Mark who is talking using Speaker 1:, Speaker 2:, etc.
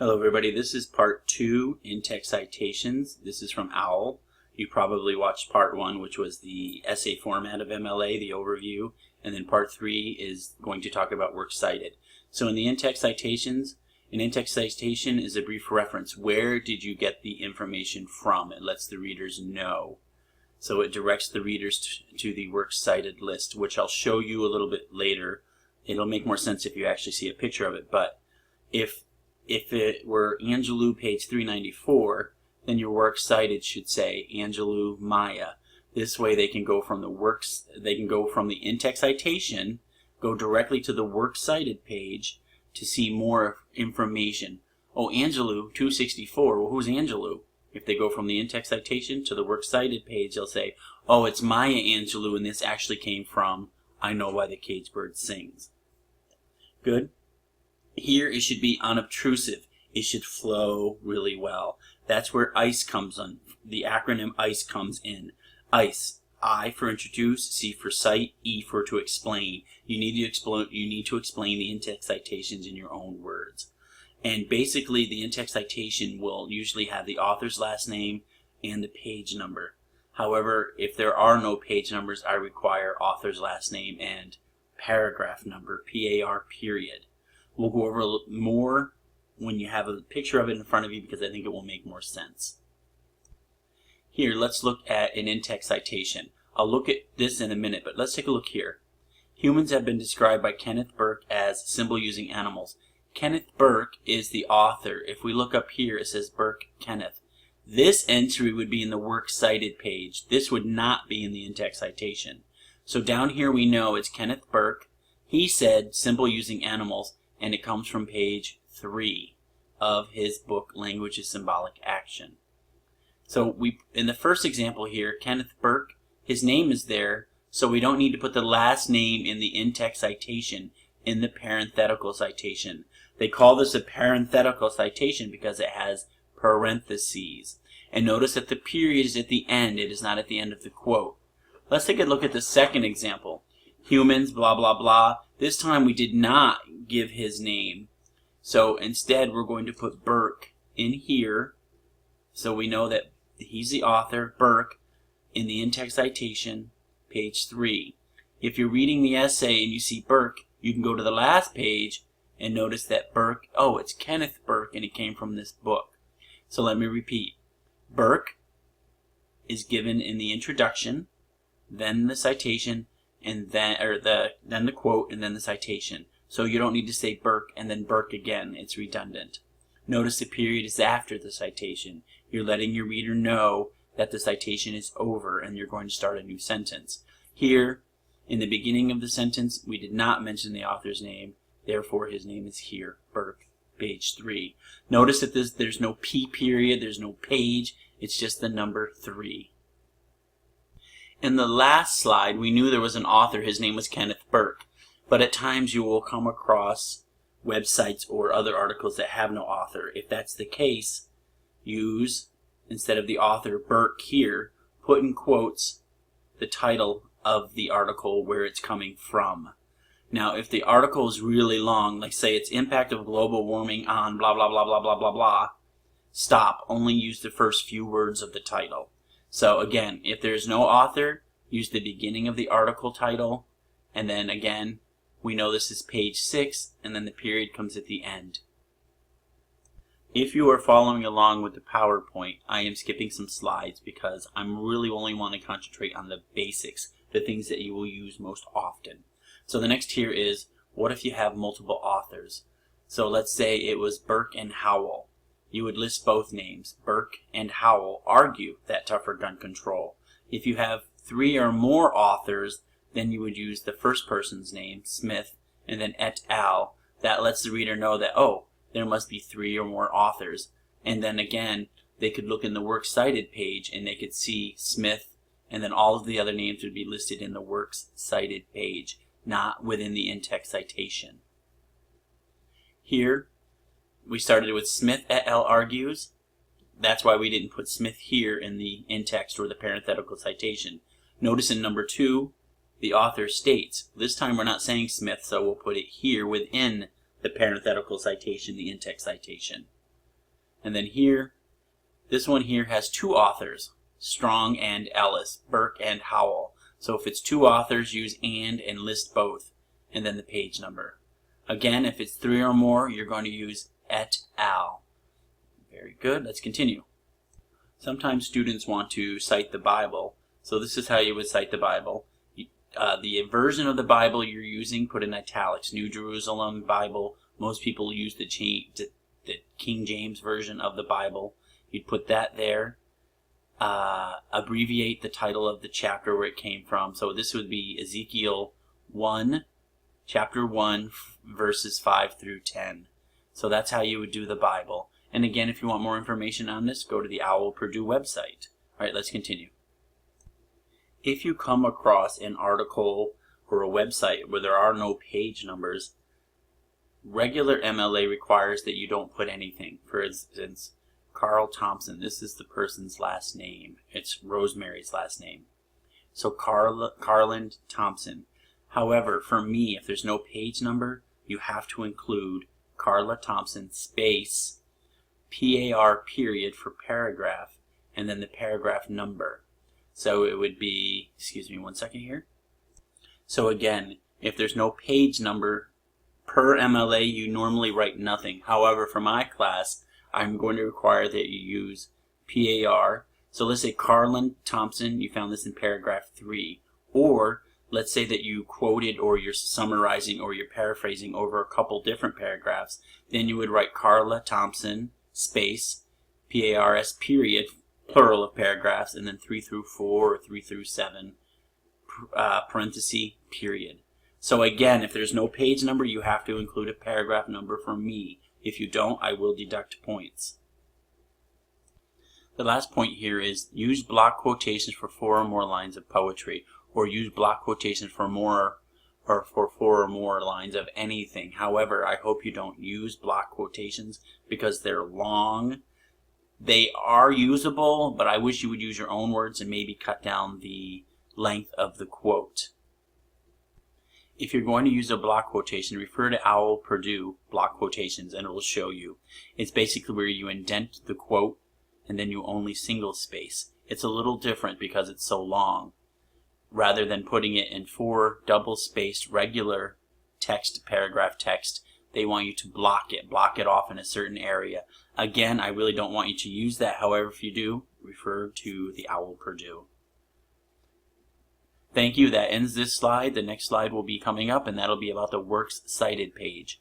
Speaker 1: Hello everybody, this is part 2 in-text citations. This is from OWL. You probably watched part 1, which was the essay format of MLA, the overview, and then part 3 is going to talk about works cited. So in the in-text citations, an in-text citation is a brief reference. Where did you get the information from? It lets the readers know. So it directs the readers to the works cited list, which I'll show you a little bit later. It'll make more sense if you actually see a picture of it, but if it were Angelou page 394, then your works cited should say Angelou Maya. This way they can go from the in-text citation, go directly to the works cited page to see more information. Oh, Angelou 264, well, who's Angelou? If they go from the in-text citation to the works cited page, they'll say, oh, it's Maya Angelou, and this actually came from I Know Why the Caged Bird Sings. Good? Here it should be unobtrusive. It should flow really well. That's where ICE comes in. The acronym ICE comes in. ICE. I for introduce, C for cite, E for to explain. You need to explain the in-text citations in your own words. And basically the in-text citation will usually have the author's last name and the page number. However, if there are no page numbers, I require author's last name and paragraph number, PAR period. We'll go over more when you have a picture of it in front of you because I think it will make more sense. Here, let's look at an in-text citation. I'll look at this in a minute, but let's take a look here. Humans have been described by Kenneth Burke as symbol-using animals. Kenneth Burke is the author. If we look up here, it says Burke Kenneth. This entry would be in the works cited page. This would not be in the in-text citation. So down here we know it's Kenneth Burke. He said symbol-using animals, and it comes from page 3 of his book, Language is Symbolic Action. So in the first example here, Kenneth Burke, his name is there, so we don't need to put the last name in the in-text citation in the parenthetical citation. They call this a parenthetical citation because it has parentheses. And notice that the period is at the end, it is not at the end of the quote. Let's take a look at the second example. Humans, blah, blah, blah. This time we did not give his name. So instead we're going to put Burke in here. So we know that he's the author, Burke, in the in-text citation, page 3. If you're reading the essay and you see Burke, you can go to the last page and notice that Burke, oh, it's Kenneth Burke and it came from this book. So let me repeat. Burke is given in the introduction, then the citation, and then the quote, and then the citation. So you don't need to say Burke and then Burke again. It's redundant. Notice the period is after the citation. You're letting your reader know that the citation is over and you're going to start a new sentence. Here, in the beginning of the sentence, we did not mention the author's name. Therefore, his name is here, Burke, page 3. Notice that there's no P period, there's no page. It's just the number 3. In the last slide, we knew there was an author. His name was Kenneth Burke. But at times you will come across websites or other articles that have no author. If that's the case, use, instead of the author Burke here, put in quotes the title of the article where it's coming from. Now, if the article is really long, like say it's Impact of Global Warming on blah, blah, blah, blah, blah, blah, blah, stop. Only use the first few words of the title. So again, if there's no author, use the beginning of the article title, and then again, we know this is page 6, and then the period comes at the end. If you are following along with the PowerPoint, I am skipping some slides because I'm really only want to concentrate on the basics, the things that you will use most often. So the next here is, what if you have multiple authors? So let's say it was Burke and Howell. You would list both names. Burke and Howell argue that tougher gun control. If you have 3 or more authors, then you would use the first person's name, Smith, and then et al. That lets the reader know that, oh, there must be 3 or more authors. And then again, they could look in the works cited page and they could see Smith, and then all of the other names would be listed in the works cited page, not within the in-text citation. Here, we started with Smith et al. Argues. That's why we didn't put Smith here in the in-text or the parenthetical citation. Notice in number 2, the author states. This time we're not saying Smith, so we'll put it here within the parenthetical citation, the in-text citation. And then here, this one here has two authors, Strong and Ellis, Burke and Howell. So if it's two authors, use and list both, and then the page number. Again, if it's three or more, you're going to use et al. Very good. Let's continue. Sometimes students want to cite the Bible. So this is how you would cite the Bible. The version of the Bible you're using, put in italics. New Jerusalem Bible. Most people use the King James version of the Bible. You'd put that there. Abbreviate the title of the chapter where it came from. So this would be Ezekiel 1, chapter 1, verses 5 through 10. So that's how you would do the Bible. And again, if you want more information on this, go to the OWL Purdue website. All right, let's continue. If you come across an article or a website where there are no page numbers, regular MLA requires that you don't put anything. For instance, Carl Thompson, this is the person's last name. It's Rosemary's last name. So Carland Thompson. However, for me, if there's no page number, you have to include Carla Thompson space PAR period for paragraph, and then the paragraph number. So it would be, excuse me one second here. So again, if there's no page number per MLA, you normally write nothing. However, for my class, I'm going to require that you use PAR. So let's say Carlin Thompson, you found this in paragraph 3. Or let's say that you quoted or you're summarizing or you're paraphrasing over a couple different paragraphs. Then you would write Carla Thompson space PARS period, plural of paragraphs, and then 3 through 4 or 3 through 7 parenthesis period. So again, if there's no page number, you have to include a paragraph number for me. If you don't, I will deduct points. The last point here is use block quotations for 4 or more lines of poetry, or use block quotations for 4 or more lines of anything. However, I hope you don't use block quotations because they're long. They are usable, but I wish you would use your own words and maybe cut down the length of the quote. If you're going to use a block quotation, refer to OWL Purdue block quotations and it will show you. It's basically where you indent the quote and then you only single space. It's a little different because it's so long. Rather than putting it in 4 double-spaced regular text, paragraph text, they want you to block it off in a certain area. Again, I really don't want you to use that. However, if you do, refer to the OWL Purdue. Thank you. That ends this slide. The next slide will be coming up, and that'll be about the works cited page.